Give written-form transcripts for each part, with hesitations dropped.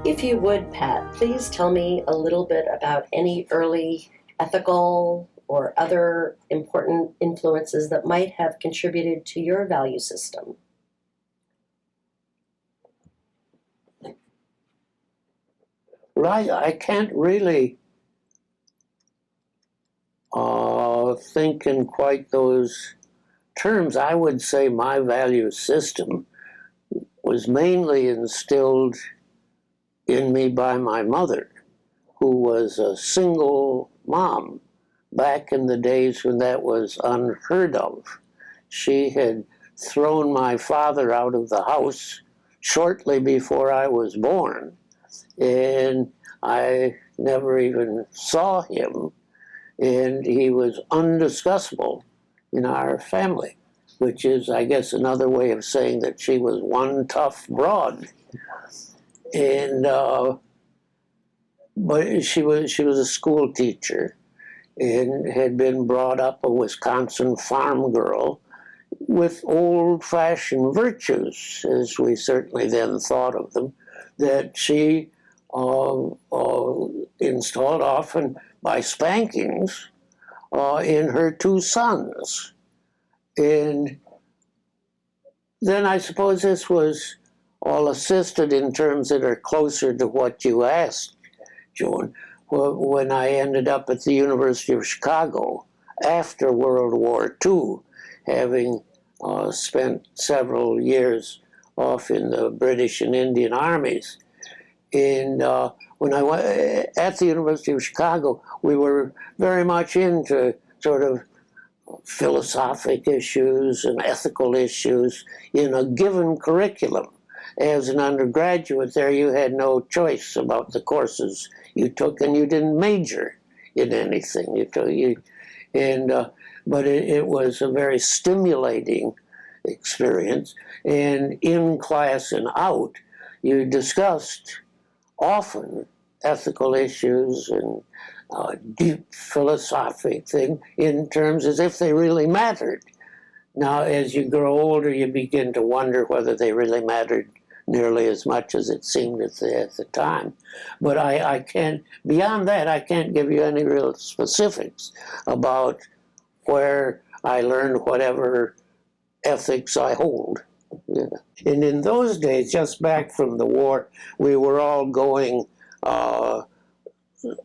If you would, Pat, please tell me a little bit about any early ethical or other important influences that might have contributed to your value system. Right, I can't really think in quite those terms. I would say my value system was mainly instilled in me by my mother, who was a single mom back in the days when that was unheard of. She had thrown my father out of the house shortly before I was born, and I never even saw him, and he was undiscussable in our family, which is, I guess, another way of saying that she was one tough broad. And but she was a school teacher and had been brought up a Wisconsin farm girl with old-fashioned virtues, as we certainly then thought of them, that she installed often by spankings in her two sons. And then I suppose this was all assisted in terms that are closer to what you asked, Joan, when I ended up at the University of Chicago after World War II, having spent several years off in the British and Indian armies. And when I went at the University of Chicago, we were very much into sort of philosophic issues and ethical issues in a given curriculum. As an undergraduate there, you had no choice about the courses you took, and you didn't major in anything. But it was a very stimulating experience. And in class and out, you discussed often ethical issues and deep philosophic things in terms as if they really mattered. Now, as you grow older, you begin to wonder whether they really mattered nearly as much as it seemed at the time. But I can't, beyond that, I can't give you any real specifics about where I learned whatever ethics I hold. Yeah. And in those days, just back from the war, we were all going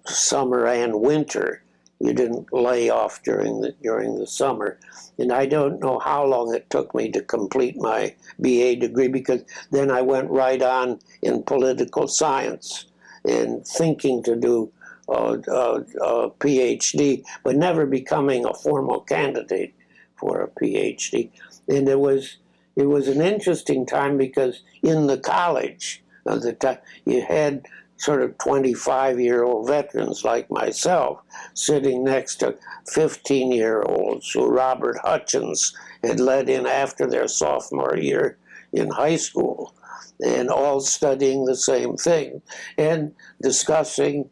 summer and winter. You didn't lay off during the summer. And I don't know how long it took me to complete my BA degree, because then I went right on in political science and thinking to do a PhD, but never becoming a formal candidate for a PhD. And it was an interesting time, because in the college at the time, you had sort of 25-year-old veterans like myself sitting next to 15-year-olds who Robert Hutchins had let in after their sophomore year in high school, and all studying the same thing and discussing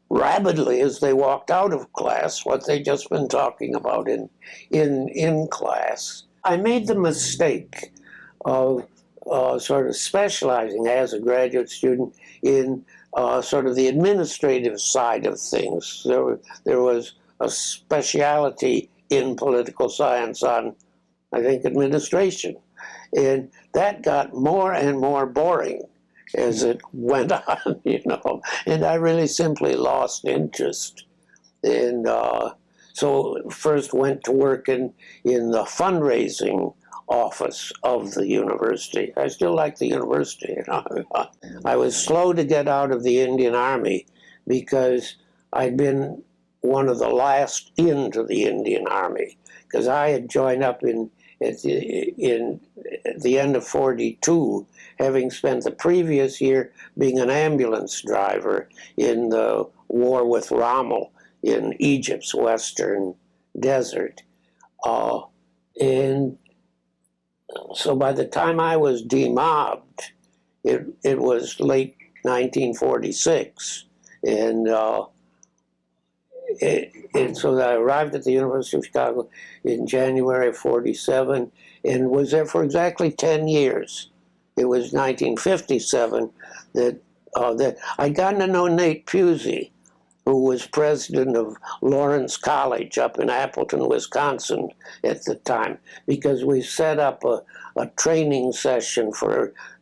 rapidly as they walked out of class what they'd just been talking about in class. I made the mistake of sort of specializing as a graduate student in sort of the administrative side of things. There was a speciality in political science on, I think, administration. And that got more and more boring as it went on, and I really simply lost interest. And so first went to work in the fundraising office of the university. I still like the university. I was slow to get out of the Indian Army because I'd been one of the last into the Indian Army, because I had joined up at the end of 42, having spent the previous year being an ambulance driver in the war with Rommel in Egypt's western desert. And so by the time I was demobbed, it was late 1946. And so I arrived at the University of Chicago in January of 47 and was there for exactly 10 years. It was 1957 that I'd gotten to know Nate Pusey, who was president of Lawrence College up in Appleton, Wisconsin at the time, because we set up a training session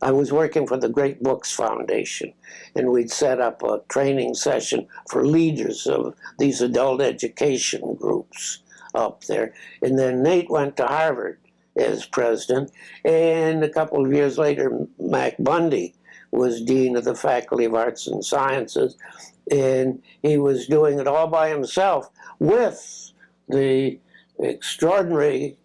I was working for the Great Books Foundation, and we'd set up a training session for leaders of these adult education groups up there. And then Nate went to Harvard as president, and a couple of years later, Mac Bundy was dean of the Faculty of Arts and Sciences, and he was doing it all by himself with the extraordinary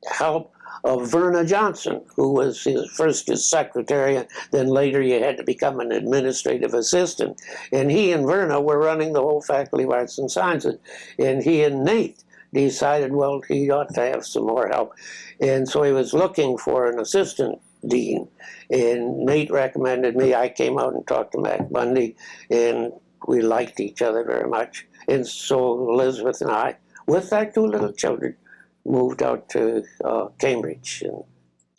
help of Verna Johnson, who was first his secretary, and then later he had to become an administrative assistant. And he and Verna were running the whole Faculty of Arts and Sciences. And he and Nate decided, well, he ought to have some more help. And so he was looking for an assistant dean. And Nate recommended me. I came out and talked to Mac Bundy, and we liked each other very much. And so Elizabeth and I, with our two little children, moved out to Cambridge. And,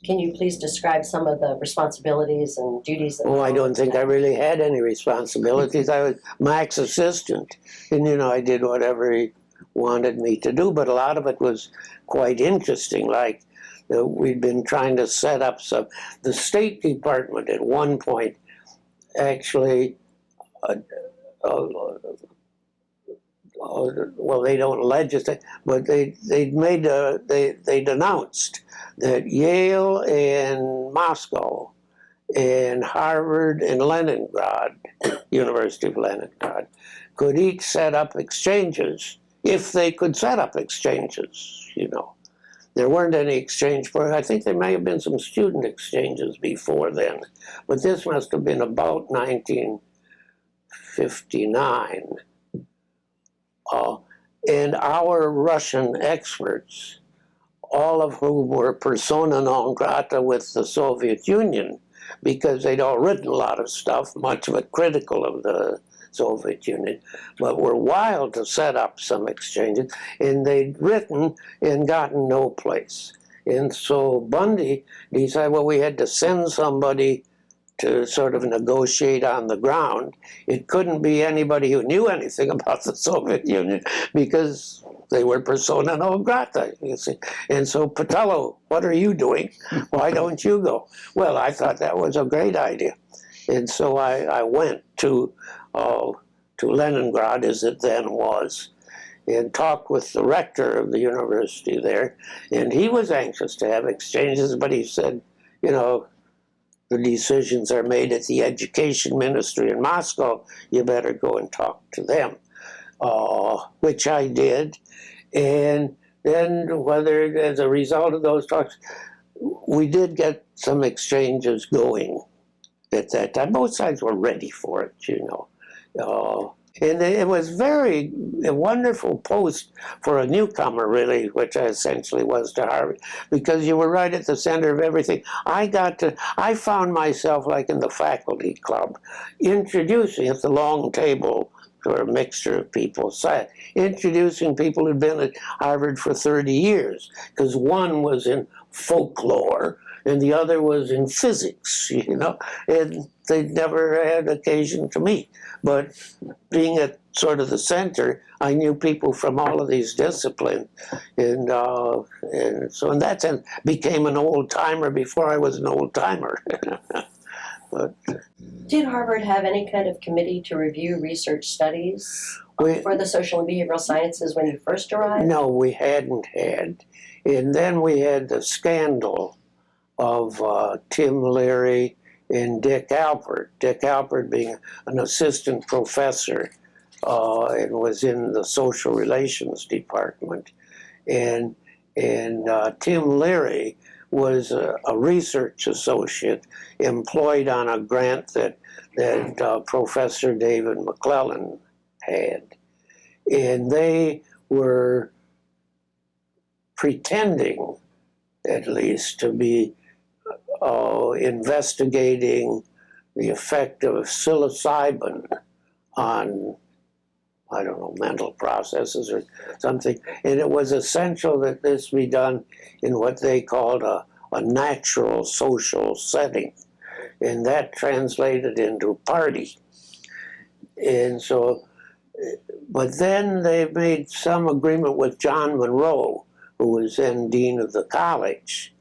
Can you please describe some of the responsibilities and duties that I don't think I really had any responsibilities. I was Mac's assistant, and I did whatever he wanted me to do, but a lot of it was quite interesting. Like we'd been trying to set up the State Department at one point actually well, they don't legislate, but they denounced that Yale and Moscow and Harvard and Leningrad, University of Leningrad, could each set up exchanges if they could set up exchanges. There weren't any exchange programs. I think there may have been some student exchanges before then, but this must have been about 1959. And our Russian experts, all of whom were persona non grata with the Soviet Union, because they'd all written a lot of stuff, much of it critical of the Soviet Union, but were wild to set up some exchanges, and they'd written and gotten no place. And so Bundy decided, well, we had to send somebody to sort of negotiate on the ground. It couldn't be anybody who knew anything about the Soviet Union because they were persona non grata, you see. And so, Pattullo, what are you doing? Why don't you go? Well, I thought that was a great idea. And so I went to Leningrad, as it then was, and talked with the rector of the university there. And he was anxious to have exchanges, but he said, the decisions are made at the education ministry in Moscow. You better go and talk to them, which I did. And then whether as a result of those talks, we did get some exchanges going at that time. Both sides were ready for it, And it was a wonderful post for a newcomer, really, which I essentially was to Harvard, because you were right at the center of everything. I found myself, like in the faculty club, introducing at the long table, or a mixture of people sat, introducing people who'd been at Harvard for 30 years, because one was in folklore, and the other was in physics, and they'd never had occasion to meet. But being at sort of the center, I knew people from all of these disciplines, and so in that sense, became an old-timer before I was an old-timer. But did Harvard have any kind of committee to review research studies for the social and behavioral sciences when you first arrived? No, we hadn't had. And then we had the scandal of Tim Leary and Dick Alpert. Dick Alpert being an assistant professor and was in the social relations department. And Tim Leary was a research associate employed on a grant that Professor David McClellan had. And they were pretending, at least, to be investigating the effect of psilocybin on, I don't know, mental processes or something. And it was essential that this be done in what they called a natural social setting. and that translated into party. And so, but then they made some agreement with John Monroe, who was then dean of the college,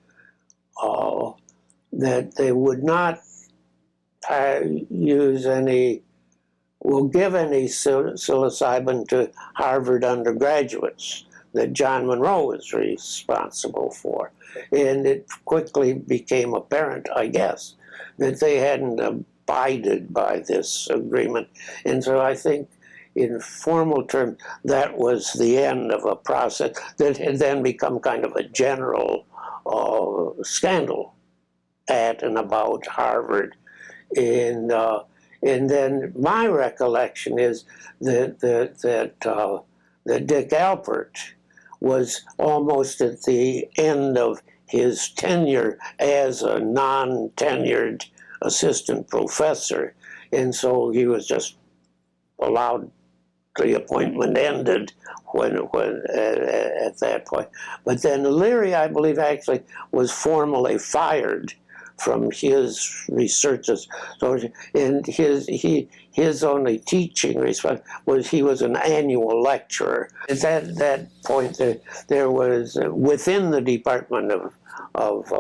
that they would not use any, will give any psilocybin to Harvard undergraduates that John Monroe was responsible for. And it quickly became apparent, I guess, that they hadn't abided by this agreement. And so I think in formal terms, that was the end of a process that had then become kind of a general scandal at and about Harvard. And then my recollection is that Dick Alpert was almost at the end of his tenure as a non-tenured assistant professor, and so he was just allowed. The appointment ended when at that point. But then Leary, I believe, actually was formally fired from his researches. So, and his only teaching response was he was an annual lecturer. At that point, there was within the Department of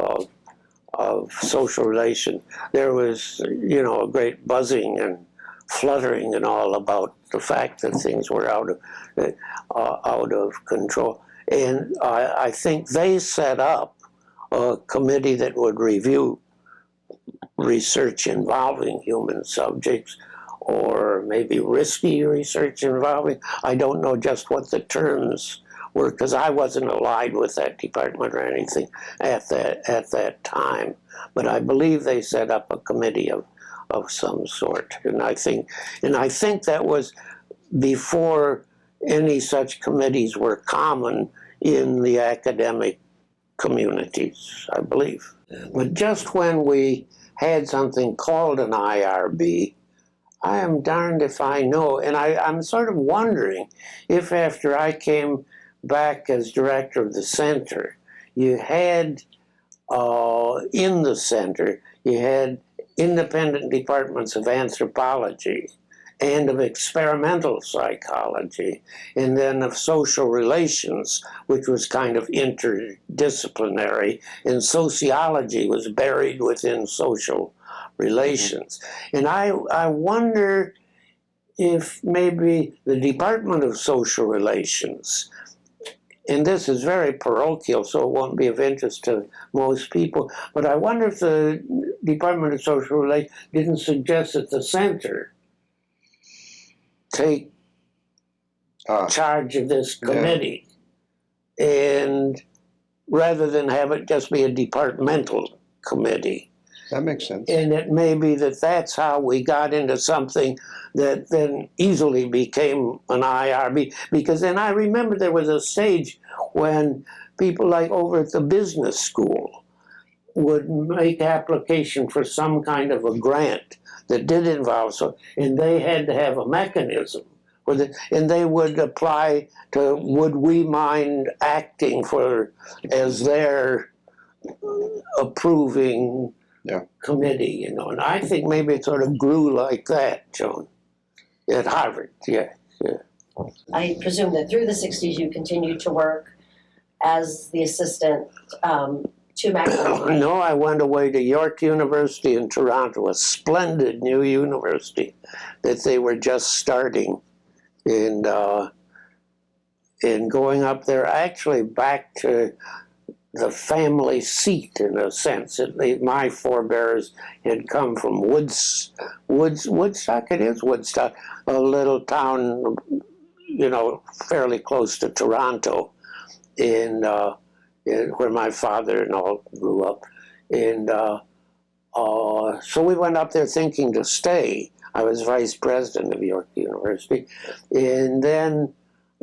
Social Relations, there was a great buzzing and fluttering and all about the fact that things were out of control. And I think they set up a committee that would review research involving human subjects, or maybe risky research involving, I don't know just what the terms were, because I wasn't allied with that department or anything at that time. But I believe they set up a committee of some sort, and I think that was before any such committees were common in the academic communities, I believe. But just when we had something called an IRB, I am darned if I know, and I'm sort of wondering if after I came back as director of the center, you had in the center, you had independent departments of anthropology and of experimental psychology, and then of social relations, which was kind of interdisciplinary, and sociology was buried within social relations. And I wonder if maybe the Department of Social Relations, and this is very parochial, so it won't be of interest to most people, but I wonder if the Department of Social Relations didn't suggest that the center take charge of this committee, and rather than have it just be a departmental committee. That makes sense. And it may be that that's how we got into something that then easily became an IRB. Because then I remember there was a stage when people like over at the business school would make application for some kind of a grant that did involve, and they had to have a mechanism. And they would apply to, would we mind acting for, as their approving committee, and I think maybe it sort of grew like that, Joan, at Harvard, yeah. I presume that through the 60s you continued to work as the assistant to Maxwell. No, I went away to York University in Toronto, a splendid new university that they were just starting, and going up there, actually back to the family seat in a sense. My forebears had come from Woodstock. It is Woodstock, a little town, fairly close to Toronto, and where my father and all grew up. And so we went up there thinking to stay. I was vice president of York University, and then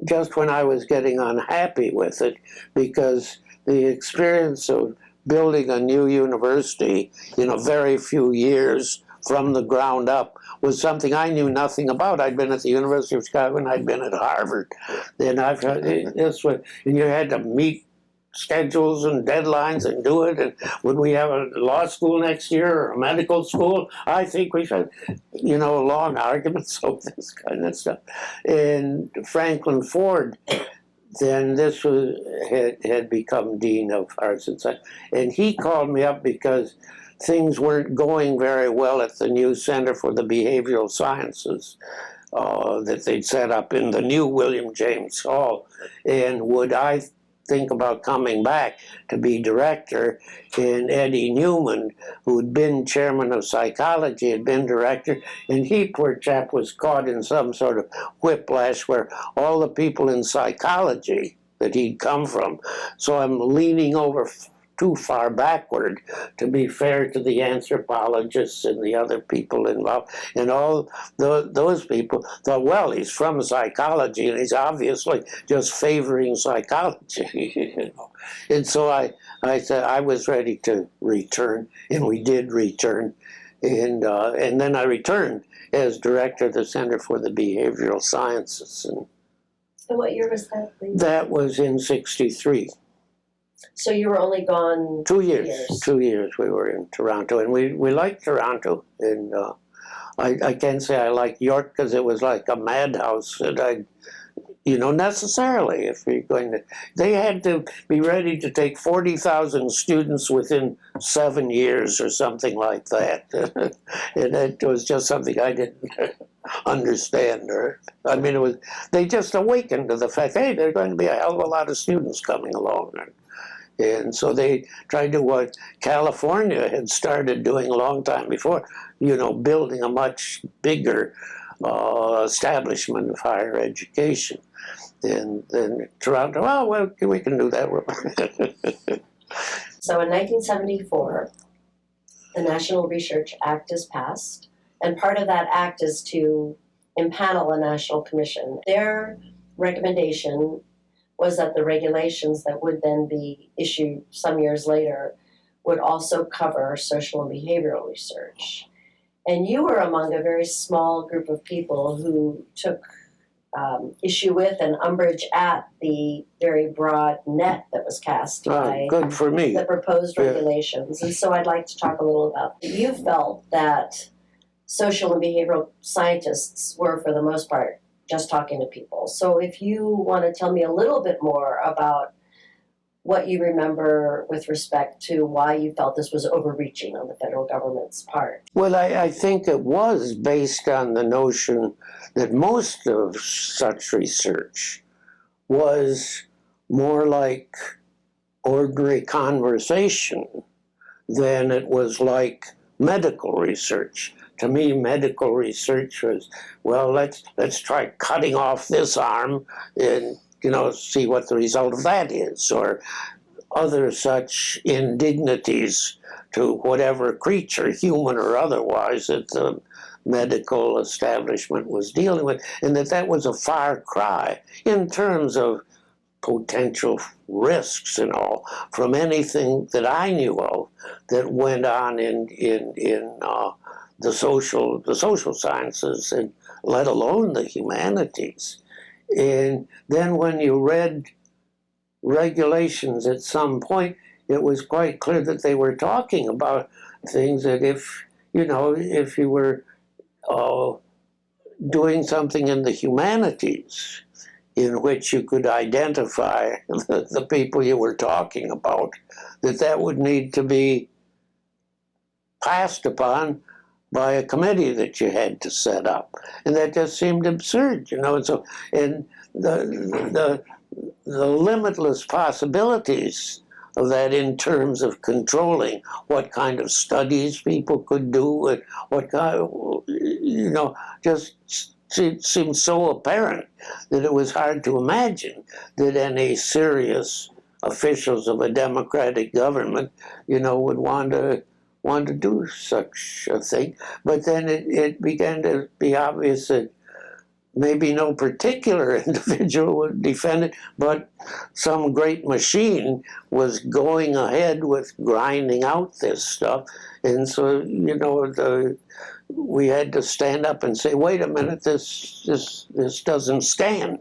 just when I was getting unhappy with it, because the experience of building a new university in a very few years from the ground up was something I knew nothing about. I'd been at the University of Chicago and I'd been at Harvard. And and you had to meet schedules and deadlines and do it. And would we have a law school next year or a medical school? I think we should, long arguments over this kind of stuff. And Franklin Ford, then this had become dean of arts and science, and he called me up because things weren't going very well at the new Center for the Behavioral Sciences that they'd set up in the new William James Hall, and would I think about coming back to be director? And Eddie Newman, who'd been chairman of psychology, had been director, and he, poor chap, was caught in some sort of whiplash where all the people in psychology that he'd come from, so I'm leaning over too far backward to be fair to the anthropologists and the other people involved. And all those people thought, well, he's from psychology and he's obviously just favoring psychology. And so I said I was ready to return, and we did return. And then I returned as director of the Center for the Behavioral Sciences. And what year was that, please? That was in '63. So you were only gone 2 years. 2 years we were in Toronto, and we liked Toronto. And I can't say I liked York because it was like a madhouse that necessarily, if you're going to, they had to be ready to take 40,000 students within 7 years or something like that. And it was just something I didn't understand. They just awakened to the fact, hey, there are going to be a hell of a lot of students coming along. And so they tried to do what California had started doing a long time before, building a much bigger establishment of higher education. And then Toronto, well, we can do that. So in 1974, the National Research Act is passed, and part of that act is to impanel a national commission. Their recommendation was that the regulations that would then be issued some years later would also cover social and behavioral research. And you were among a very small group of people who took issue with and umbrage at the very broad net that was cast by good for me. The proposed regulations. And so I'd like to talk a little about, you felt that social and behavioral scientists were, for the most part, just talking to people. So if you want to tell me a little bit more about what you remember with respect to why you felt this was overreaching on the federal government's part. Well, I think it was based on the notion that most of such research was more like ordinary conversation than it was like medical research. To me, medical research was, well, let's try cutting off this arm and, see what the result of that is, or other such indignities to whatever creature, human or otherwise, that the medical establishment was dealing with, and that was a far cry in terms of potential risks and all from anything that I knew of that went on in the social sciences, and let alone the humanities. And then when you read regulations at some point, it was quite clear that they were talking about things that if you were doing something in the humanities in which you could identify the people you were talking about, that would need to be passed upon by a committee that you had to set up. And that just seemed absurd, and the limitless possibilities of that in terms of controlling what kind of studies people could do, and what kind just seemed so apparent that it was hard to imagine that any serious officials of a democratic government, would want to do such a thing. But then it began to be obvious that maybe no particular individual would defend it, but some great machine was going ahead with grinding out this stuff. And so, we had to stand up and say, wait a minute, this doesn't stand.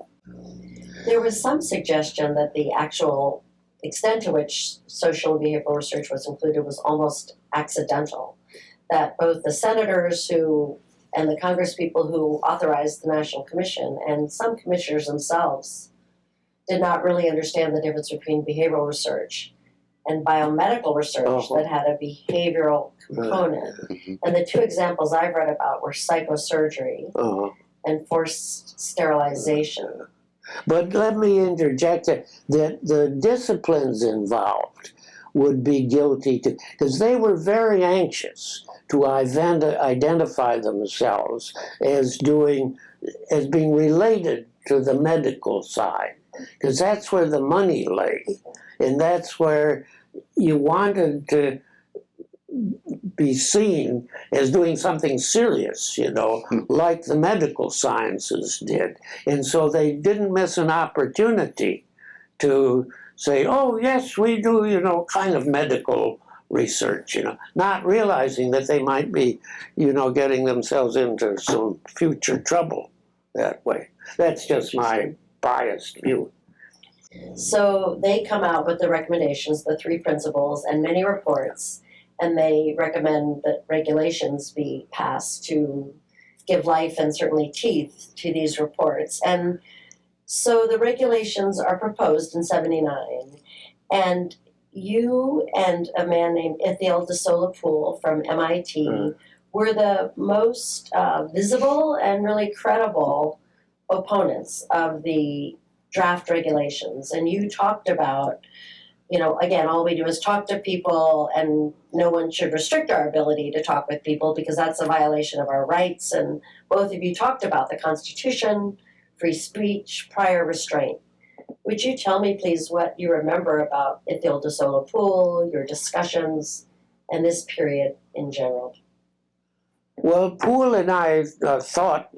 There was some suggestion that the actual extent to which social and behavioral research was included was almost accidental. That both the senators and the congresspeople who authorized the National Commission and some commissioners themselves did not really understand the difference between behavioral research and biomedical research that had a behavioral component. And the two examples I've read about were psychosurgery and forced sterilization. But let me interject that the disciplines involved would be guilty too, because they were very anxious to identify themselves as being related to the medical side, because that's where the money lay, and that's where you wanted to be seen as doing something serious, like the medical sciences did. And so they didn't miss an opportunity to say, oh, yes, we do, kind of medical research, not realizing that they might be, getting themselves into some future trouble that way. That's just my biased view. So they come out with the recommendations, the 3 principles, and many reports, and they recommend that regulations be passed to give life and certainly teeth to these reports. And so the regulations are proposed in '79, and you and a man named Ithiel de Solapool from MIT were the most visible and really credible opponents of the draft regulations. And you talked about, again, all we do is talk to people, and no one should restrict our ability to talk with people because that's a violation of our rights. And both of you talked about the Constitution, free speech, prior restraint. Would you tell me, please, what you remember about Ithiel de Solapool, your discussions, and this period in general? Well, Poole and I thought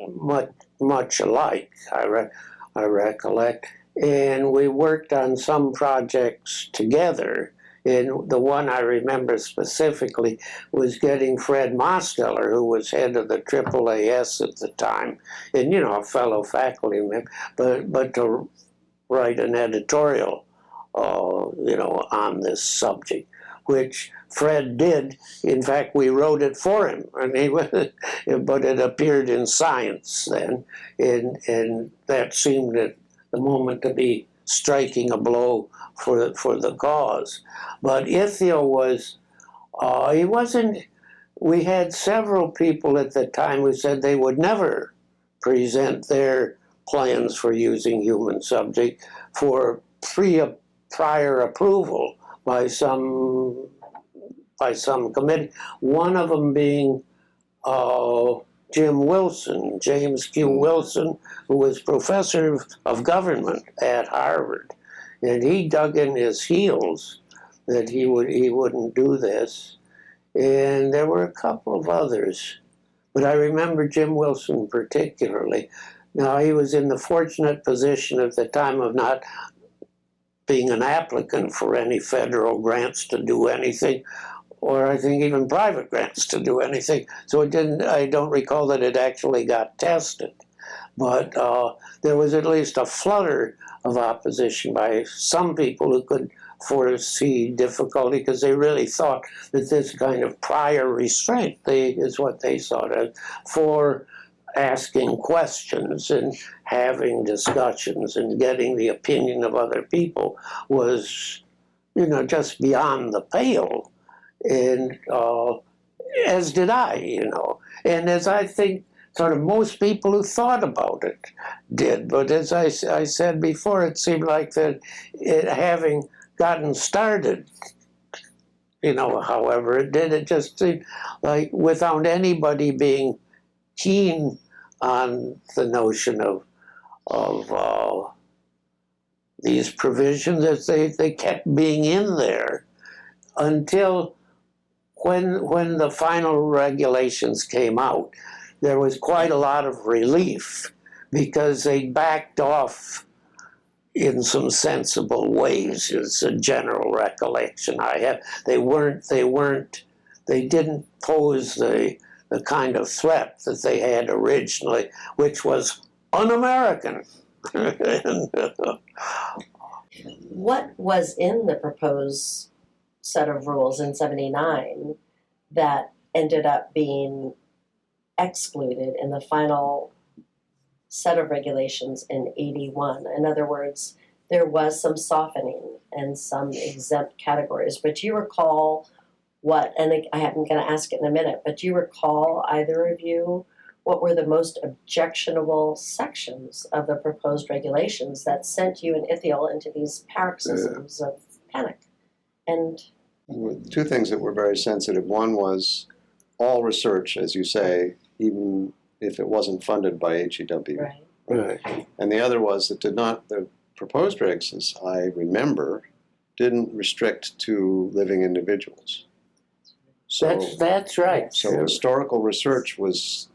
much alike, I recollect, and we worked on some projects together. And the one I remember specifically was getting Fred Mosteller, who was head of the AAAS at the time, and a fellow faculty member, but to write an editorial, on this subject, which Fred did. In fact, we wrote it for him, but it appeared in Science then, and that seemed at the moment to be striking a blow for the cause. But Ithiel was, he wasn't, we had several people at the time who said they would never present their plans for using human subjects for prior approval by some committee. One of them being James Q. Wilson, who was professor of government at Harvard, and he dug in his heels that he wouldn't do this. And there were a couple of others, but I remember Jim Wilson particularly. Now, he was in the fortunate position at the time of not being an applicant for any federal grants to do anything, or I think even private grants to do anything. So I don't recall that it actually got tested. But there was at least a flutter of opposition by some people who could foresee difficulty, because they really thought that this kind of prior restraint is what they saw as for asking questions and having discussions and getting the opinion of other people was, just beyond the pale. And as did I, And as I think sort of most people who thought about it did. But as I said before, it seemed like that having gotten started, however it did, it just seemed like without anybody being keen on the notion of these provisions, that they kept being in there until when the final regulations came out, there was quite a lot of relief because they backed off in some sensible ways. It's a general recollection I have. They didn't pose the kind of threat that they had originally, which was un-American. What was in the proposed set of rules in 79 that ended up being excluded in the final set of regulations in 81? In other words, there was some softening and some exempt categories, but do you recall what, and I'm going to ask it in a minute, but do you recall, either of you, what were the most objectionable sections of the proposed regulations that sent you and Ithiel into these paroxysms of panic? And Two things that were very sensitive. One was all research, as you say, even if it wasn't funded by HEW. right. Right. And the other was that the proposed regs, as I remember, didn't restrict to living individuals. So, That's right. so historical research was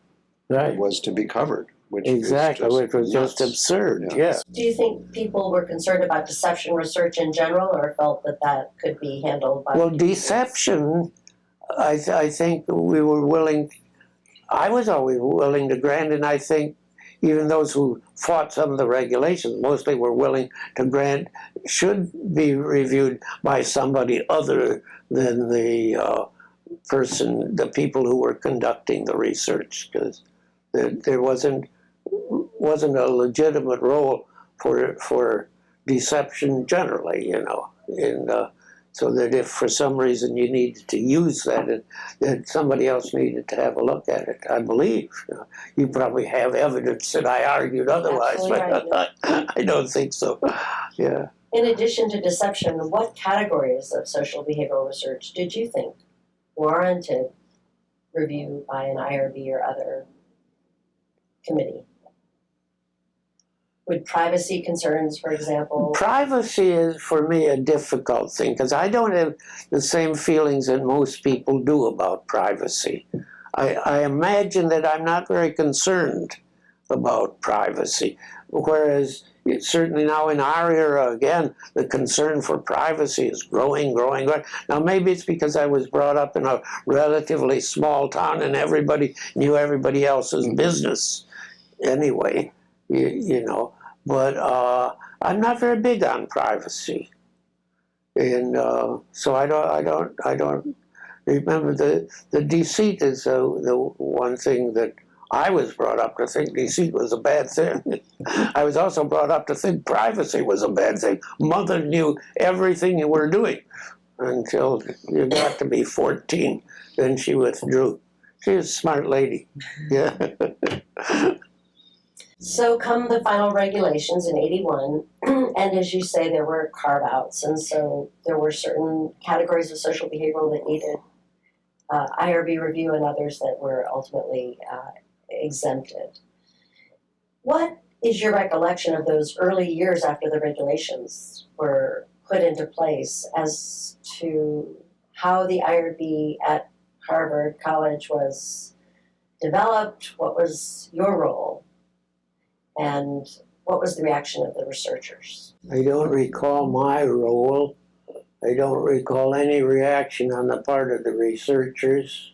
to be covered, which which was just nuts. absurd. Yeah. Yeah. Do you think people were concerned about deception research in general, or felt that that could be handled by? Well, deception, I think we were willing. I was always willing to grant, and I think even those who fought some of the regulations mostly were willing to grant should be reviewed by somebody other than the the people who were conducting the research, because there wasn't a legitimate role for deception generally, and so that if for some reason you needed to use that somebody else needed to have a look at it. I believe you probably have evidence that I argued otherwise, Absolutely but I don't think so. Yeah. In addition to deception, what categories of social behavioral research did you think warranted review by an IRB or other committee? Would privacy concerns, for example? Privacy is, for me, a difficult thing, because I don't have the same feelings that most people do about privacy. I imagine that I'm not very concerned about privacy, whereas certainly now in our era, again, the concern for privacy is growing. Now, maybe it's because I was brought up in a relatively small town and everybody knew everybody else's business anyway. But I'm not very big on privacy, and so I don't remember the deceit is the one thing that I was brought up to think deceit was a bad thing. I was also brought up to think privacy was a bad thing. Mother knew everything you were doing until you got to be 14, then she withdrew. She was a smart lady. Yeah. So come the final regulations in 81, and as you say, there were carve-outs, and so there were certain categories of social behavioral that needed IRB review and others that were ultimately exempted. What is your recollection of those early years after the regulations were put into place as to how the IRB at Harvard College was developed? What was your role? And what was the reaction of the researchers? I don't recall my role. I don't recall any reaction on the part of the researchers.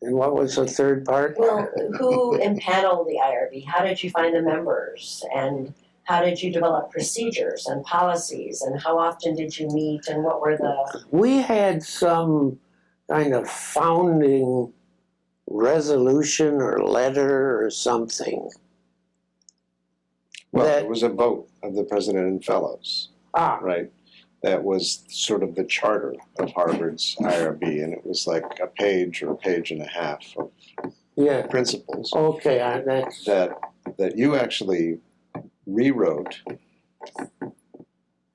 And what was the third part? Well, who impaneled the IRB? How did you find the members? And how did you develop procedures and policies? And how often did you meet? And what were the... We had some kind of founding resolution or letter or something. Well, it was a vote of the president and fellows, right? That was sort of the charter of Harvard's IRB, and it was like a page or a page and a half of principles. Okay, that you actually rewrote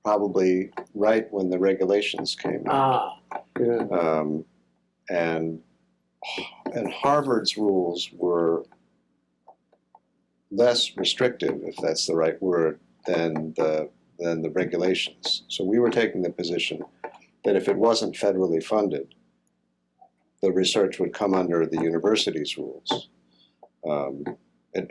probably right when the regulations came out. And Harvard's rules were less restrictive, if that's the right word, than the regulations. So we were taking the position that if it wasn't federally funded, the research would come under the university's rules. And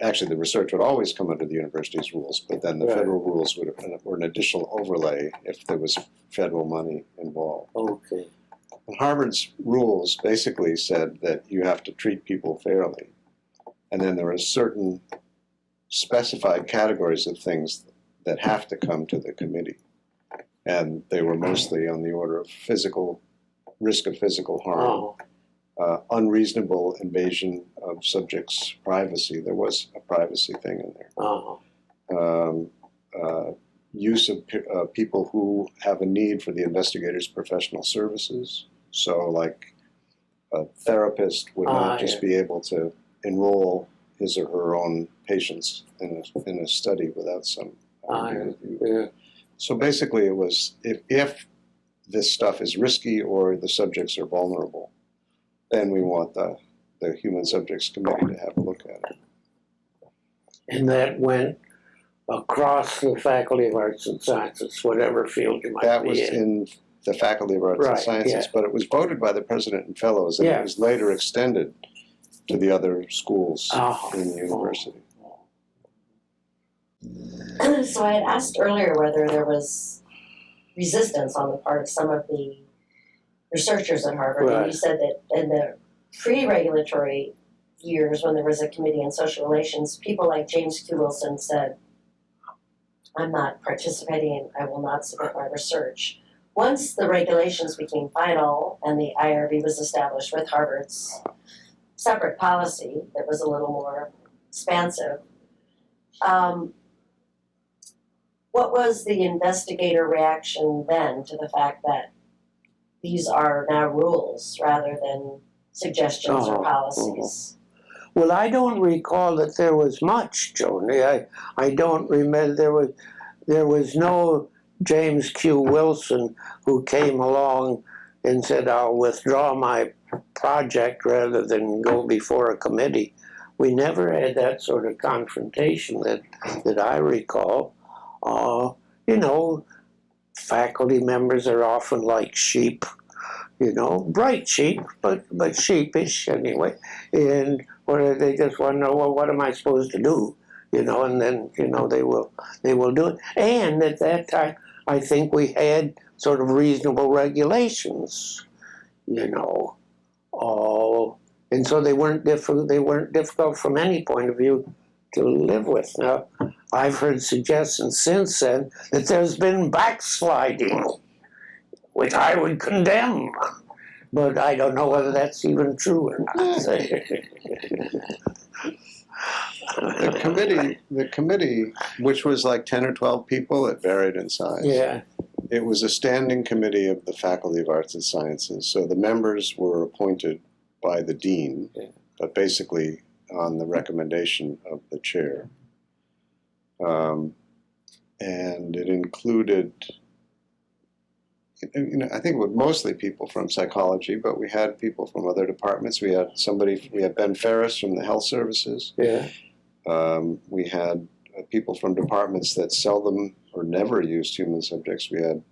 actually, the research would always come under the university's rules, but then the federal rules were an additional overlay if there was federal money involved. Okay. And Harvard's rules basically said that you have to treat people fairly. And then there are certain specified categories of things that have to come to the committee. And they were mostly on the order of risk of physical harm, unreasonable invasion of subjects' privacy. There was a privacy thing in there. Use of people who have a need for the investigator's professional services. So like a therapist would not just be able to enroll his or her own patients in a study without some review. So basically it was, if this stuff is risky or the subjects are vulnerable, then we want the Human Subjects Committee to have a look at it. And that went across the Faculty of Arts and Sciences, whatever field you might be in. That was in the Faculty of Arts and Sciences, but it was voted by the President and Fellows, and it was later extended to the other schools in the university. So I had asked earlier whether there was resistance on the part of some of the researchers at Harvard, and you said that in the pre-regulatory years when there was a committee on social relations, people like James Q. Wilson said, I'm not participating, I will not submit my research. Once the regulations became final and the IRB was established with Harvard's separate policy that was a little more expansive, what was the investigator reaction then to the fact that these are now rules rather than suggestions or policies? Well, I don't recall that there was much, Joni. I don't remember there was no James Q. Wilson who came along and said, I'll withdraw my project rather than go before a committee. We never had that sort of confrontation that I recall. You know, faculty members are often like sheep, you know, bright sheep, but sheepish anyway. And or they just want to know, well, what am I supposed to do? You know, and then, you know, they will do it. And at that time, I think we had sort of reasonable regulations, you know. And so they weren't difficult from any point of view to live with. Now, I've heard suggestions since then that there's been backsliding, which I would condemn. But I don't know whether that's even true or not. The committee, which was like 10 or 12 people, it varied in size. Yeah. It was a standing committee of the Faculty of Arts and Sciences. So the members were appointed by the dean, but basically on the recommendation of the chair. And it included, you know, I think it was mostly people from psychology, but we had people from other departments. We had Ben Ferris from the Health Services. Yeah. We had people from departments that seldom or never used human subjects. We had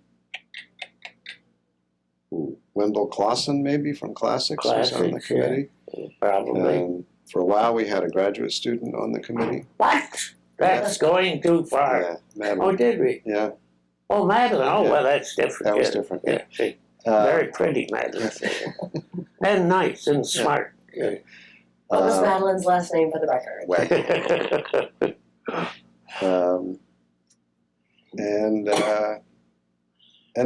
Wendell Clausen, maybe, from Classics was on the committee. Yeah, probably. And for a while, we had a graduate student on the committee. What? That's going too far. Yeah, Madeline. Oh, did we? Yeah. Oh, Madeline. Oh, Yeah. well, that's different. That was different. Yeah, see, very pretty, Madeline. And nice and smart. Yeah. What was Madeline's last name for the record?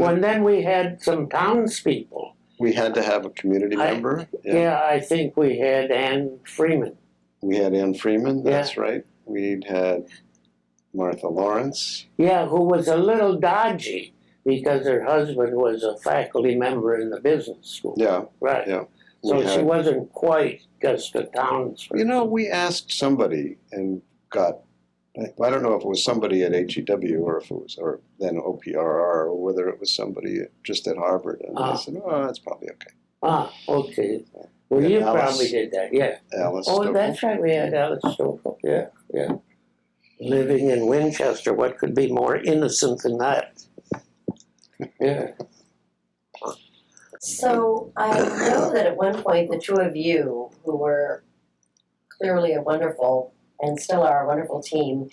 And then we had some townspeople. We had to have a community member. Yeah, I think we had Ann Freeman. We had Ann Freeman, that's right. We'd had Martha Lawrence. Yeah, who was a little dodgy because her husband was a faculty member in the business school. Yeah. Right. Yeah. So she wasn't quite just a townsperson. You know, we asked somebody and got, I don't know if it was somebody at HEW or if it was, or then OPRR, or whether it was somebody just at Harvard. And I said, oh, that's probably okay. Okay. Well, you probably did that, yeah. Alice Oh, Stokel. that's right, we had Alice Stokel, yeah. Living in Winchester, what could be more innocent than that? Yeah. So I know that at one point the two of you, who were clearly a wonderful and still are a wonderful team,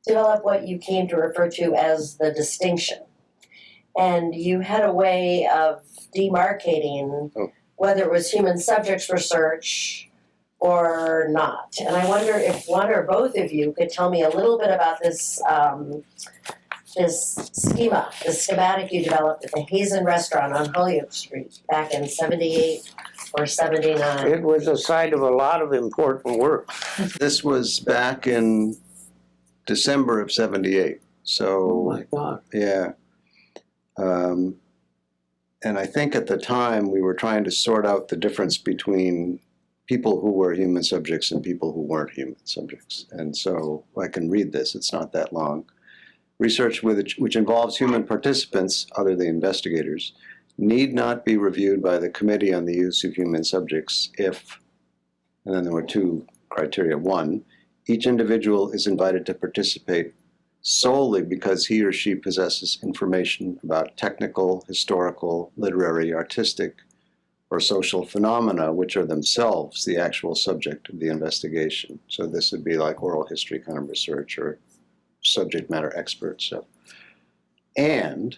developed what you came to refer to as the distinction. And you had a way of demarcating whether it was human subjects research or not. And I wonder if one or both of you could tell me a little bit about this this schematic you developed at the Hazen Restaurant on Holyoke Street back in 78 or 79. It was a site of a lot of important work. This was back in December of '78. Oh So, my God. yeah. And I think at the time we were trying to sort out the difference between people who were human subjects and people who weren't human subjects. And so I can read this, it's not that long. Research which involves human participants, other than investigators, need not be reviewed by the Committee on the Use of Human Subjects if, and then there were two criteria. One, each individual is invited to participate solely because he or she possesses information about technical, historical, literary, artistic, or social phenomena which are themselves the actual subject of the investigation. So this would be like oral history kind of research or subject matter expert stuff. And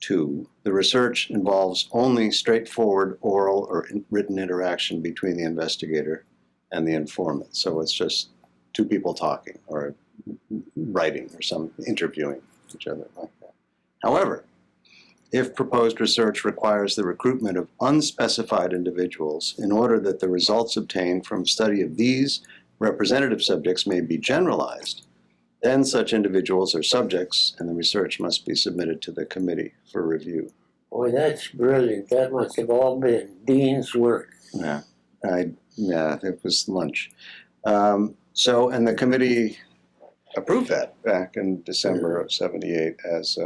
two, the research involves only straightforward oral or written interaction between the investigator and the informant. So it's just two people talking or writing or some interviewing each other like that. However, if proposed research requires the recruitment of unspecified individuals in order that the results obtained from study of these representative subjects may be generalized, then such individuals are subjects and the research must be submitted to the committee for review. Boy, that's brilliant. That must have all been Dean's work. Yeah, it was lunch. And the committee approved that back in December of '78 as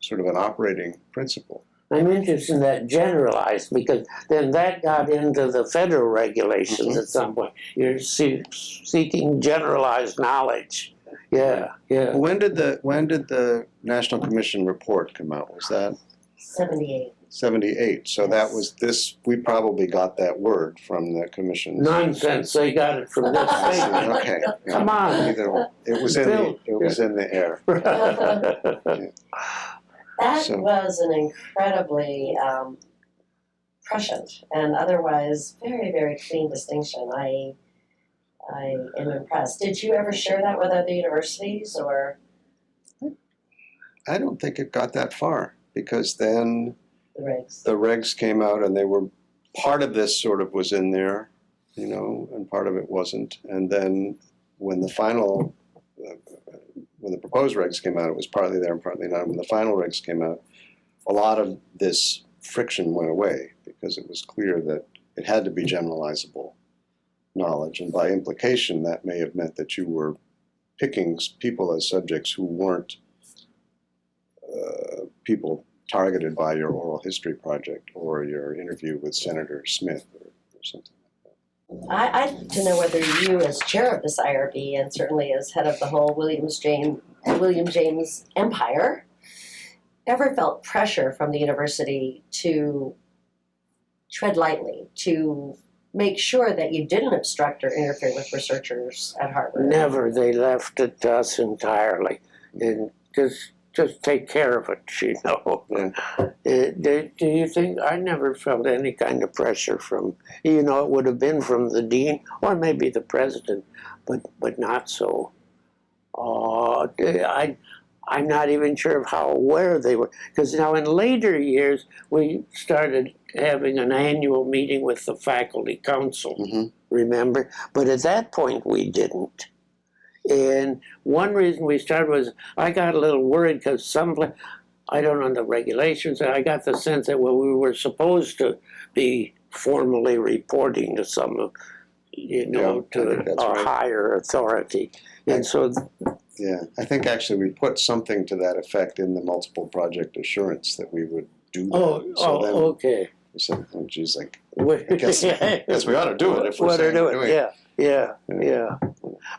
sort of an operating principle. I'm interested in that generalized because then that got into the federal regulations at some point. You're seeking generalized knowledge. Yeah, yeah. When did the National Commission report come out? Was that 78. '78? So that was this. We probably got that word from the commission. Nonsense. They got it from this statement. Okay. Yeah. Come on. Either it was in the air. That was an incredibly prescient and otherwise very, very clean distinction. I am impressed. Did you ever share that with other universities or? I don't think it got that far because then The regs came out and they were, part of this sort of was in there, and part of it wasn't. And then when the proposed regs came out, it was partly there and partly not. When the final regs came out, a lot of this friction went away because it was clear that it had to be generalizable knowledge. And by implication, that may have meant that you were picking people as subjects who weren't people targeted by your oral history project or your interview with Senator Smith or something like that. I'd like to know whether you, as chair of this IRB and certainly as head of the whole William James empire, ever felt pressure from the university to tread lightly, to make sure that you didn't obstruct or interfere with researchers at Harvard? Never. They left it to us entirely. And just take care of it, Yeah. Do you think, I never felt any kind of pressure from, it would have been from the dean or maybe the president, but not so. I'm not even sure of how aware they were, because now in later years, we started having an annual meeting with the faculty council, remember? But at that point, we didn't. And one reason we started was I got a little worried because I don't know the regulations, I got the sense that we were supposed to be formally reporting to some, to a higher authority. And so... Yeah, I think actually we put something to that effect in the multiple project assurance that we would do that. Okay. We said, oh, geez, I guess we ought to do it if we're doing it. Yeah.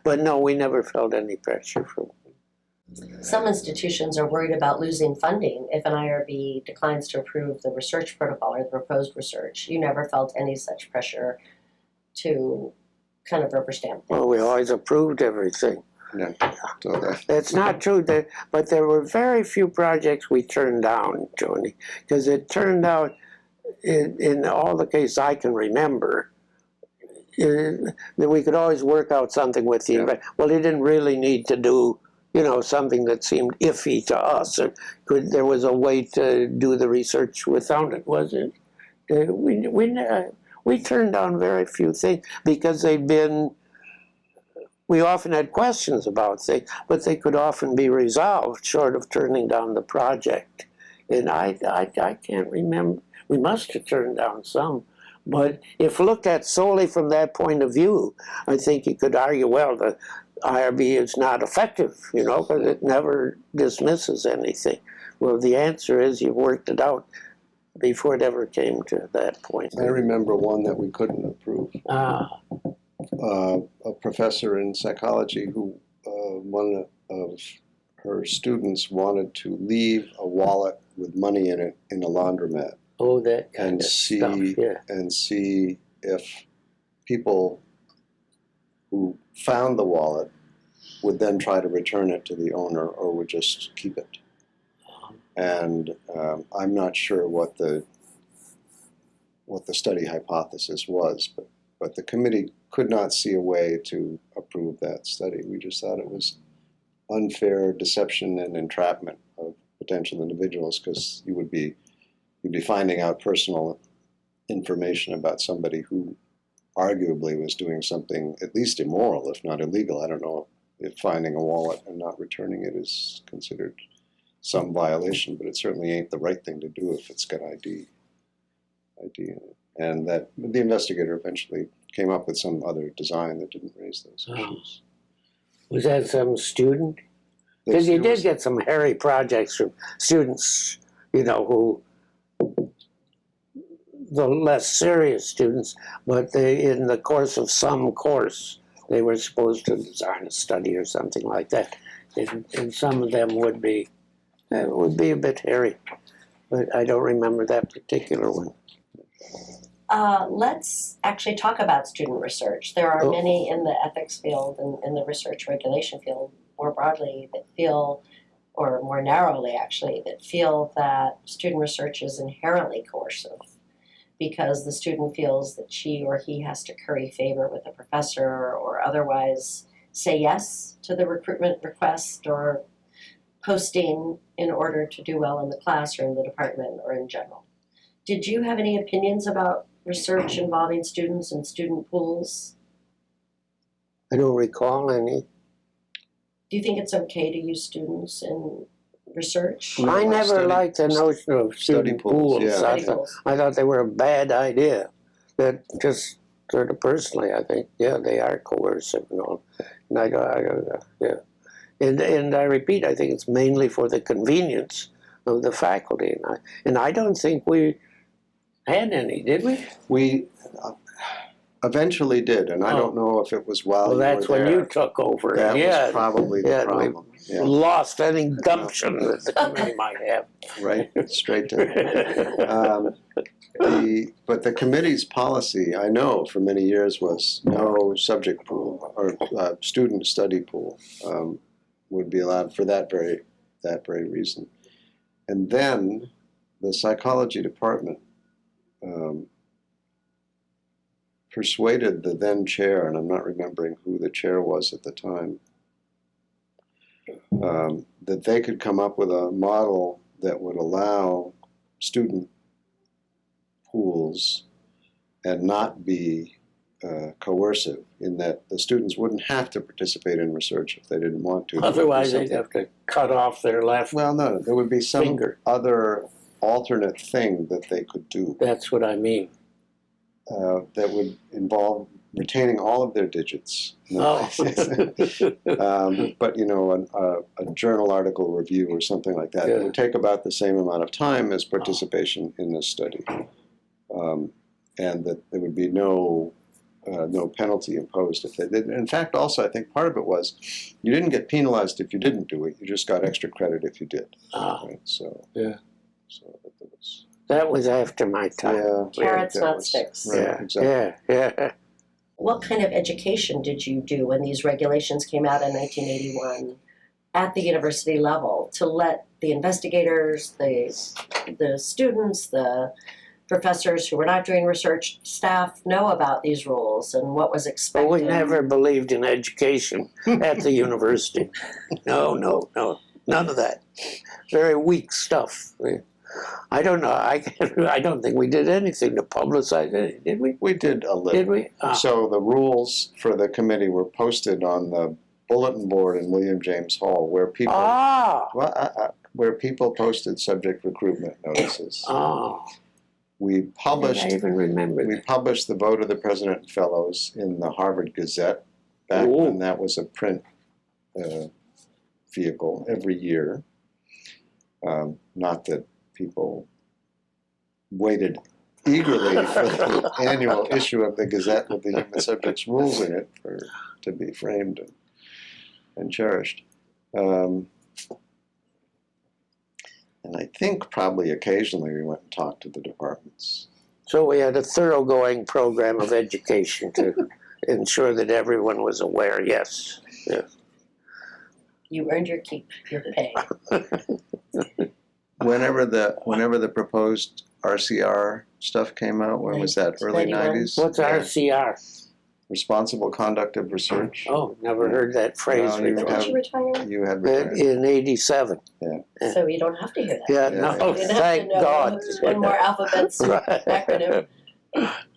But no, we never felt any pressure from it. Some institutions are worried about losing funding if an IRB declines to approve the research protocol or the proposed research. You never felt any such pressure to kind of rubber stamp things? Well, we always approved everything. Yeah. So It's not true, but there were very few projects we turned down, Joni, because it turned out, in all the cases I can remember, that we could always work out something with the well, he didn't really need to do, you know, something that seemed iffy to us. Or there was a way to do the research without it, was it? We turned down very few things because we often had questions about things, but they could often be resolved short of turning down the project. And I can't remember. We must have turned down some. But if looked at solely from that point of view, I think you could argue, well, the IRB is not effective, you know, because it never dismisses anything. Well, the answer is you worked it out before it ever came to that point. I remember one that we couldn't approve. A professor in psychology who, one of her students wanted to leave a wallet with money in it in a laundromat. Oh, that kind and of see stuff, yeah. and see if people who found the wallet would then try to return it to the owner or would just keep it. And I'm not sure what the study hypothesis was, but the committee could not see a way to approve that study. We just thought it was unfair deception and entrapment of potential individuals, because you'd be finding out personal information about somebody who arguably was doing something at least immoral, if not illegal. I don't know if finding a wallet and not returning it is considered some violation, but it certainly ain't the right thing to do if it's got ID in it. And that the investigator eventually came up with some other design that didn't raise those issues. Was that some student? Because you did get some hairy projects from students, you know, who, the less serious students, but in the course of some course, they were supposed to design a study or something like that. And some of them would be a bit hairy, but I don't remember that particular one. Let's actually talk about student research. There are many in the ethics field and in the research regulation field more broadly that feel, or more narrowly actually, that feel that student research is inherently coercive because the student feels that she or he has to curry favor with the professor or otherwise say yes to the recruitment request or posting in order to do well in the class or in the department or in general. Did you have any opinions about research involving students and student pools? I don't recall any. Do you think it's okay to use students in research? I never liked the notion of student pools. Yeah. I thought they were a bad idea. That just sort of personally, I think, yeah, they are coercive and all. And and I repeat, I think it's mainly for the convenience of the faculty. And I don't think we had any, did we? We eventually did, and I don't know if it was while well, you that's were there. when you took over. That was probably the problem. We lost any gumption that the committee might have. Right, straight to but the committee's policy, I know for many years, was no subject pool or student study pool would be allowed for that very reason. And then the psychology department persuaded the then chair, and I'm not remembering who the chair was at the time, that they could come up with a model that would allow student pools and not be coercive, in that the students wouldn't have to participate in research if they didn't want to. Otherwise, they'd have to cut off their left Well, no, there would be some finger. other alternate thing that they could do. That's what I mean. That would involve retaining all of their digits. Oh. But, you know, a journal article review or something like that. It would take about the same amount of time as participation in this study. And that there would be no penalty imposed if they did. In fact, also, I think part of it was you didn't get penalized if you didn't do it. You just got extra credit if you did. Right? So that was after my time. Yeah, Carrots, not sticks. Right, exactly. Yeah. What kind of education did you do when these regulations came out in 1981 at the university level to let the investigators, the students, the professors who were not doing research, staff know about these rules and what was expected. But we never believed in education at the university. No, none of that. Very weak stuff. I don't know. I don't think we did anything to publicize it, did we? We did a little. Did we? So the rules for the committee were posted on the bulletin board in William James Hall, where people where people posted subject recruitment notices. We published. I even remember We that. published the vote of the President Fellows in the Harvard Gazette back when that was a print vehicle every year. Not that people waited eagerly for the annual issue of the Gazette with the human subjects rules in it to be framed and cherished. And I think probably occasionally we went and talked to the departments. So we had a thoroughgoing program of education to ensure that everyone was aware. Yes. You earned your keep, your pay. Whenever the proposed RCR stuff came out, when was that? Early 91. 90s? What's RCR? Responsible Conduct of Research. Oh, never heard that phrase No, you When before. did you retire? You had retired. In 87. So you don't have to hear that. Yeah, Yeah, no, yeah. You didn't have thank to know God. one more alphabets Right. acronym.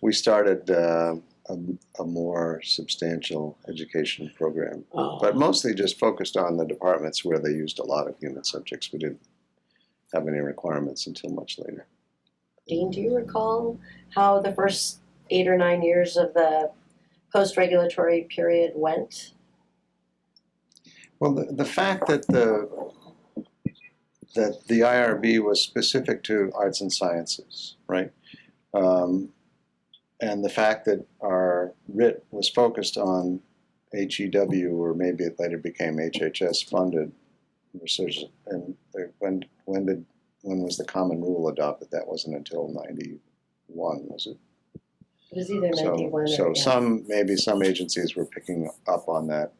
We started a more substantial education program, Oh. but mostly just focused on the departments where they used a lot of human subjects. We didn't have any requirements until much later. Dean, do you recall how the first 8 or 9 years of the post-regulatory period went? Well, the fact that the IRB was specific to arts and sciences, right? And the fact that our writ was focused on HEW, or maybe it later became HHS funded research. And when was the common rule adopted? That wasn't until 91, was it? It was either 91 So or some agencies were picking up on that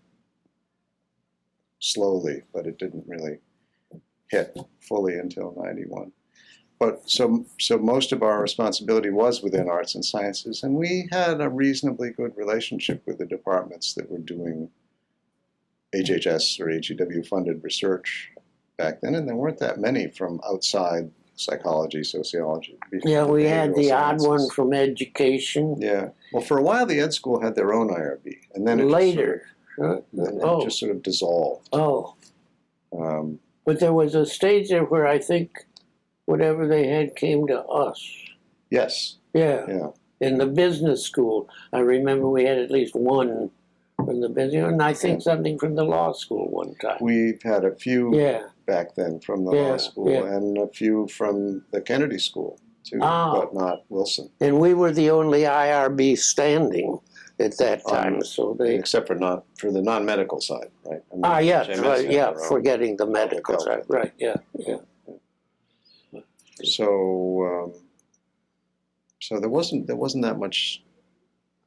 slowly, but it didn't really hit fully until 91. But so most of our responsibility was within arts and sciences, and we had a reasonably good relationship with the departments that were doing HHS or HEW funded research back then, and there weren't that many from outside psychology, sociology. Yeah, we had the behavioral odd one sciences. from education. Yeah. Well, for a while, the ed school had their own IRB, and then it Later. just sort of dissolved. Oh, Um, but there was a stage there where I think whatever they had came to us. yes. Yeah. Yeah. In the business school, I remember we had at least one from the business, and I think something from the law school one time. We've had a few Yeah. back then from the Yeah, law school, yeah. and a few from the Kennedy School too, Ah. but not Wilson. And we were the only IRB standing at that time, so they. Except for the non-medical side, right? I mean, Yes, JMS right, had yeah, their own. forgetting the medical health. side, right, yeah. So there wasn't that much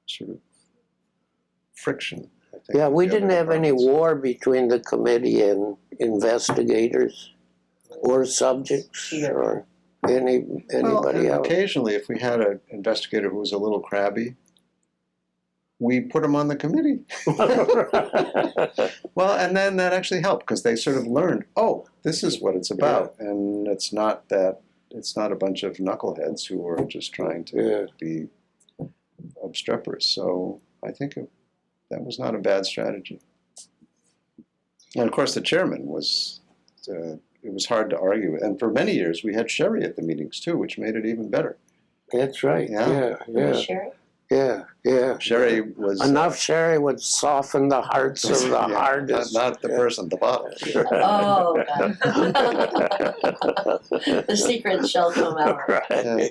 sort of friction, I think. Yeah, we with the didn't other have any departments. war between the committee and investigators or subjects or anybody else. Occasionally, if we had an investigator who was a little crabby, we put him on the committee. Well, and then that actually helped because they sort of learned, oh, this is what it's about, and it's not a bunch of knuckleheads who are just trying to be obstreperous. So I think that was not a bad strategy. And of course, the chairman was. It was hard to argue with, and for many years we had Sherry at the meetings too, which made it even better. That's right, Yeah. Sherry? yeah. Sherry was Enough sherry would soften the hearts of the yeah, hardest. not the person at the bottom. Oh, God. The secret shall come out. Right. Yeah.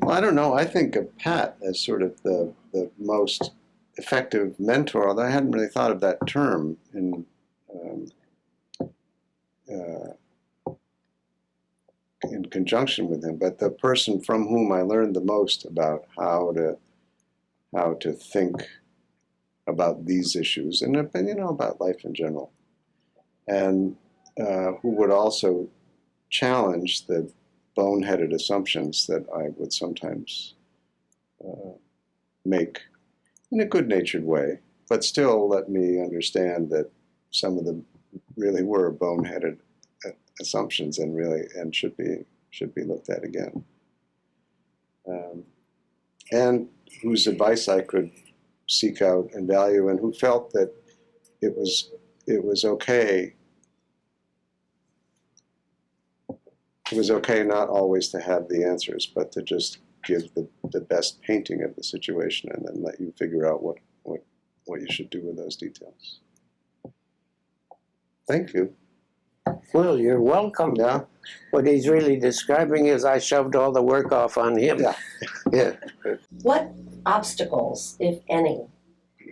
Well, I don't know. I think of Pat as sort of the most effective mentor, although I hadn't really thought of that term in conjunction with him, but the person from whom I learned the most about how to think about these issues and about life in general, and who would also challenge boneheaded assumptions that I would sometimes make in a good-natured way, but still let me understand that some of them really were boneheaded assumptions and should be looked at again. And whose advice I could seek out and value, and who felt that it was okay. It was okay not always to have the answers, but to just give the best painting of the situation and then let you figure out what you should do with those details. Thank you. Well, you're welcome. Yeah. What he's really describing is I shoved all the work off on him. Yeah. Yeah. What obstacles, if any,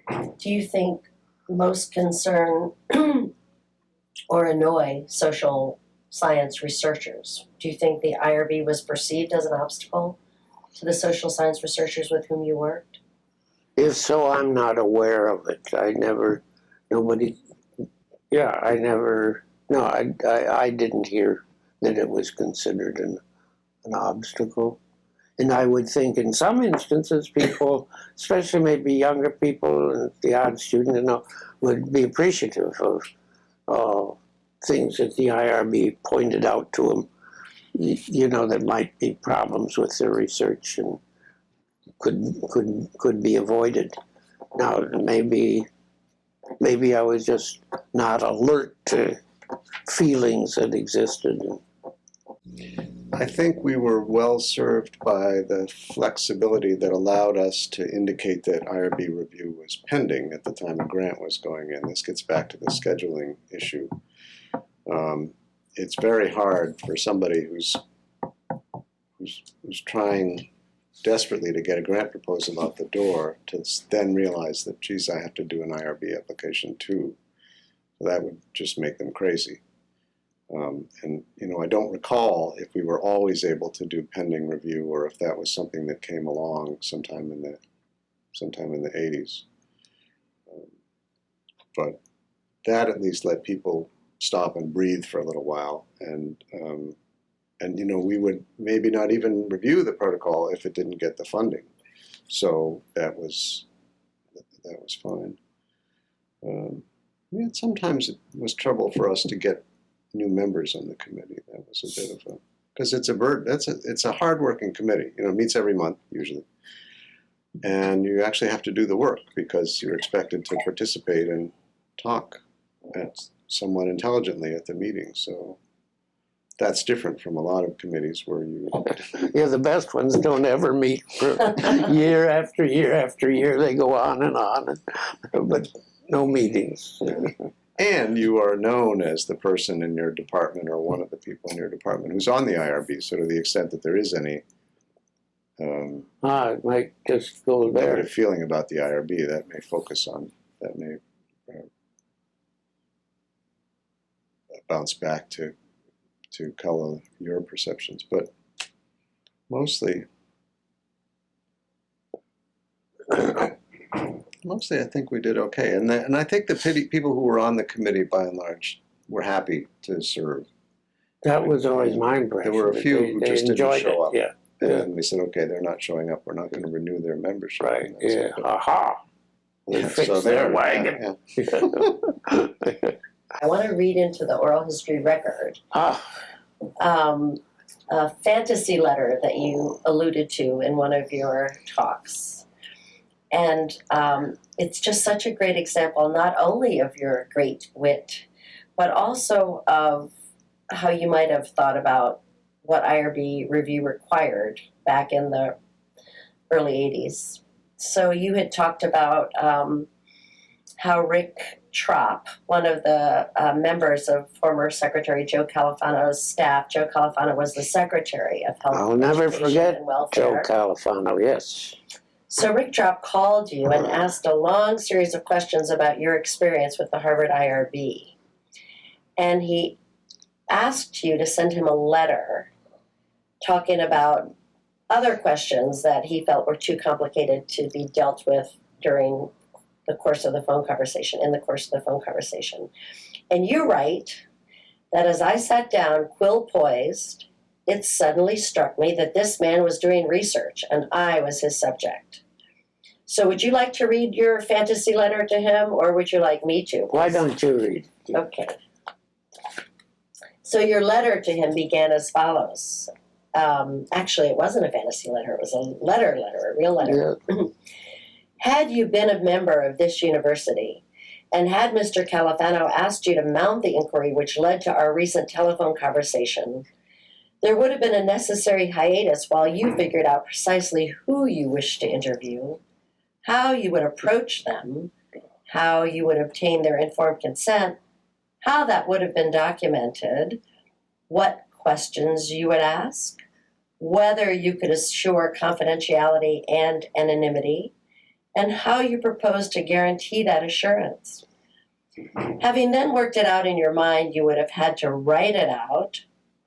do you think most concern or annoy social science researchers? Do you think the IRB was perceived as an obstacle to the social science researchers with whom you worked? If so, I'm not aware of it. I didn't hear that it was considered an obstacle. And I would think in some instances people, especially maybe younger people and the odd student, would be appreciative of things that the IRB pointed out to them, that might be problems with their research and could be avoided. Now, maybe I was just not alert to feelings that existed. I think we were well served by the flexibility that allowed us to indicate that IRB review was pending at the time a grant was going in. This gets back to the scheduling issue. It's very hard for somebody who's trying desperately to get a grant proposal out the door to then realize that, geez, I have to do an IRB application too. So that would just make them crazy. And I don't recall if we were always able to do pending review or if that was something that came along sometime in the 80s. But that at least let people stop and breathe for a little while, and we would maybe not even review the protocol if it didn't get the funding. So that was fine. Sometimes it was trouble for us to get new members on the committee. That was a bit of because it's a burden. It's a hard-working committee. It meets every month usually, and you actually have to do the work because you're expected to participate and talk somewhat intelligently at the meeting. So that's different from a lot of committees where you. Yeah, the best ones don't ever meet for year after year after year. They go on, but no meetings. And you are known as the person in your department or one of the people in your department who's on the IRB. So to the extent that there is any it might just go there. negative feeling about the IRB, that may bounce back to color your perceptions, but mostly I think we did okay, and I think the people who were on the committee by and large were happy to serve. That was always my impression. There were a few who just didn't show up. Yeah. And we said, okay, they're not showing up. We're not going to renew their membership. Right. Yeah. Aha. They fixed so their wagon. Yeah. I want to read into the oral history record a fantasy letter that you alluded to in one of your talks. And it's just such a great example, not only of your great wit, but also of how you might have thought about what IRB review required back in the early 80s. So you had talked about how Rick Tropp, one of the members of former Secretary Joe Califano's staff, Joe Califano was the Secretary of Health, I'll never Education, forget and Welfare. Joe Califano, yes. So Rick Tropp called you and asked a long series of questions about your experience with the Harvard IRB. And he asked you to send him a letter talking about other questions that he felt were too complicated to be dealt with during the course of the phone conversation, in the course of the phone conversation. And you write that as I sat down, quill poised, it suddenly struck me that this man was doing research and I was his subject. So would you like to read your fantasy letter to him, or would you like me to? Why don't you read? Okay. So your letter to him began as follows. Actually, it wasn't a fantasy letter. It was a letter, a real letter. Yeah. Had you been a member of this university, and had Mr. Califano asked you to mount the inquiry which led to our recent telephone conversation, there would have been a necessary hiatus while you figured out precisely who you wished to interview, how you would approach them, how you would obtain their informed consent, how that would have been documented, what questions you would ask, whether you could assure confidentiality and anonymity, and how you propose to guarantee that assurance. Having then worked it out in your mind, you would have had to write it out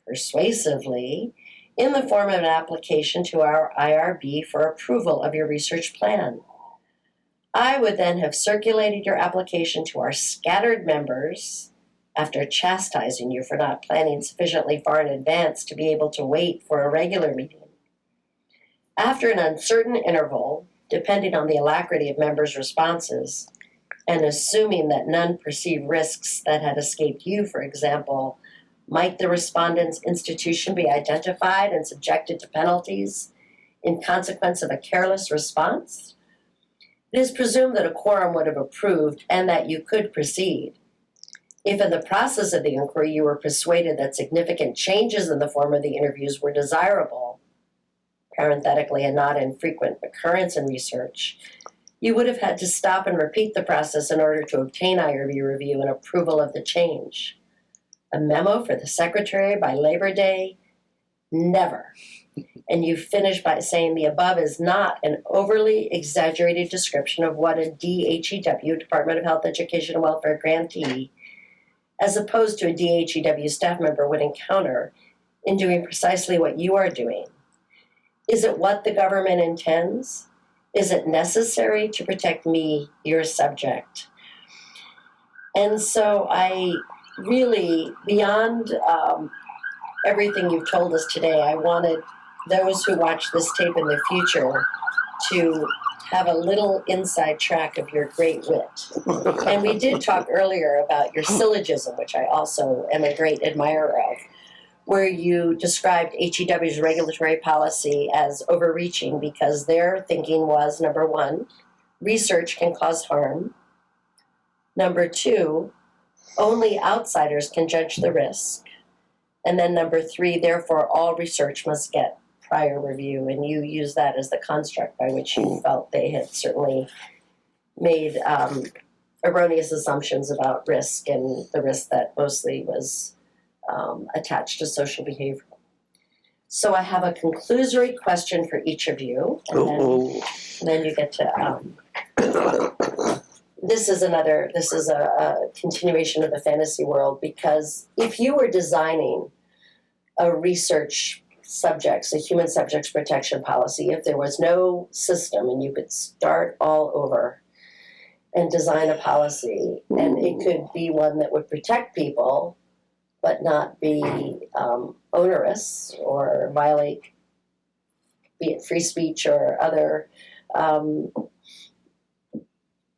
persuasively in the form of an application to our IRB for approval of your research plan. I would then have circulated your application to our scattered members after chastising you for not planning sufficiently far in advance to be able to wait for a regular meeting. After an uncertain interval, depending on the alacrity of members' responses, and assuming that none perceived risks that had escaped you, for example, might the respondent's institution be identified and subjected to penalties in consequence of a careless response? It is presumed that a quorum would have approved and that you could proceed. If in the process of the inquiry you were persuaded that significant changes in the form of the interviews were desirable, parenthetically a not infrequent occurrence in research, you would have had to stop and repeat the process in order to obtain IRB review and approval of the change. A memo for the secretary by Labor Day? Never. And you finish by saying the above is not an overly exaggerated description of what a DHEW, Department of Health, Education, and Welfare grantee, as opposed to a DHEW staff member would encounter in doing precisely what you are doing. Is it what the government intends? Is it necessary to protect me, your subject? And so I really, beyond everything you've told us today, I wanted those who watch this tape in the future to have a little inside track of your great wit. And we did talk earlier about your syllogism, which I also am a great admirer of, where you described HEW's regulatory policy as overreaching because their thinking was, number one, research can cause harm. Number two, only outsiders can judge the risk. And then number three, therefore, all research must get prior review. And you use that as the construct by which you felt they had certainly made erroneous assumptions about risk, and the risk that mostly was attached to social behavior. So I have a conclusory question for each of you, and then you get to, this is a continuation of the fantasy world, because if you were designing a research subjects, a human subjects protection policy, if there was no system and you could start all over and design a policy, and it could be one that would protect people but not be onerous or violate, be it free speech or other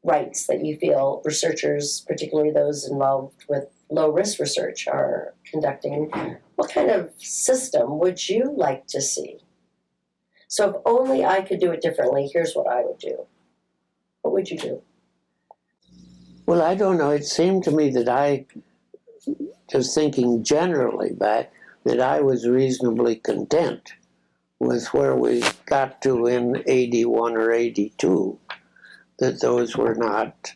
rights that you feel researchers, particularly those involved with low-risk research, are conducting, what kind of system would you like to see? So if only I could do it differently, here's what I would do. What would you do? Well, I don't know. It seemed to me that just thinking generally back, that I was reasonably content with where we got to in 81 or 82, that those were not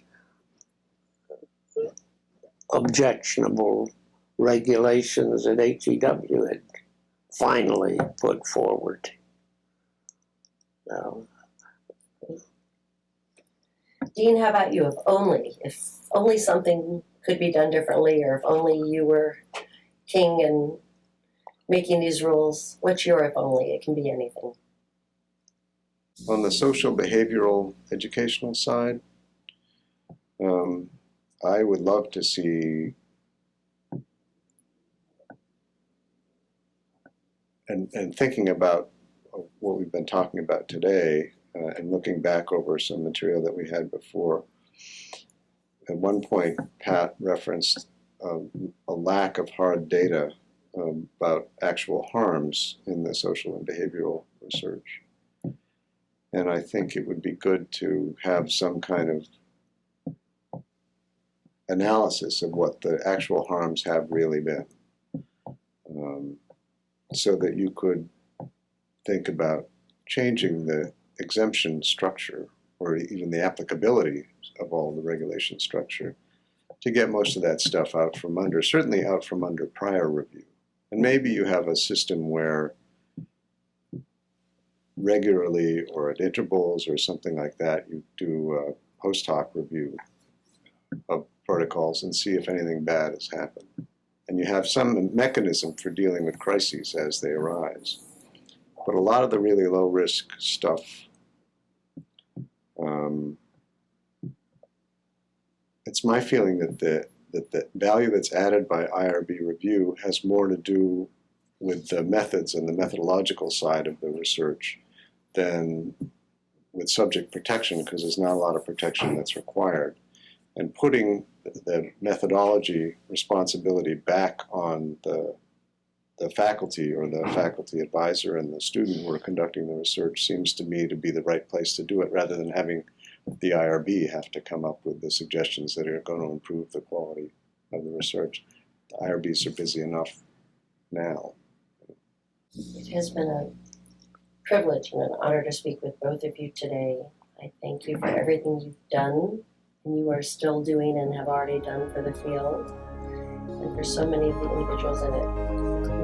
objectionable regulations that HEW had finally put forward. Dean, how about you? If only something could be done differently, or if only you were king and making these rules, what's your if only? It can be anything. On the social behavioral educational side, I would love to see and thinking about what we've been talking about today, and looking back over some material that we had before, at one point Pat referenced a lack of hard data about actual harms in the social and behavioral research. And I think it would be good to have some kind of analysis of what the actual harms have really been, so that you could think about changing the exemption structure or even the applicability of all the regulation structure to get most of that stuff out from under, certainly out from under prior review. And maybe you have a system where regularly or at intervals or something like that, you do a post hoc review of protocols and see if anything bad has happened. And you have some mechanism for dealing with crises as they arise. But a lot of the really low risk stuff, it's my feeling that the value that's added by IRB review has more to do with the methods and the methodological side of the research than with subject protection, because there's not a lot of protection that's required. And putting the methodology responsibility back on the faculty or the faculty advisor and the student who are conducting the research seems to me to be the right place to do it, rather than having the IRB have to come up with the suggestions that are going to improve the quality of the research. The IRBs are busy enough now. It has been a privilege and an honor to speak with both of you today. I thank you for everything you've done and you are still doing and have already done for the field, and for so many of the individuals in it.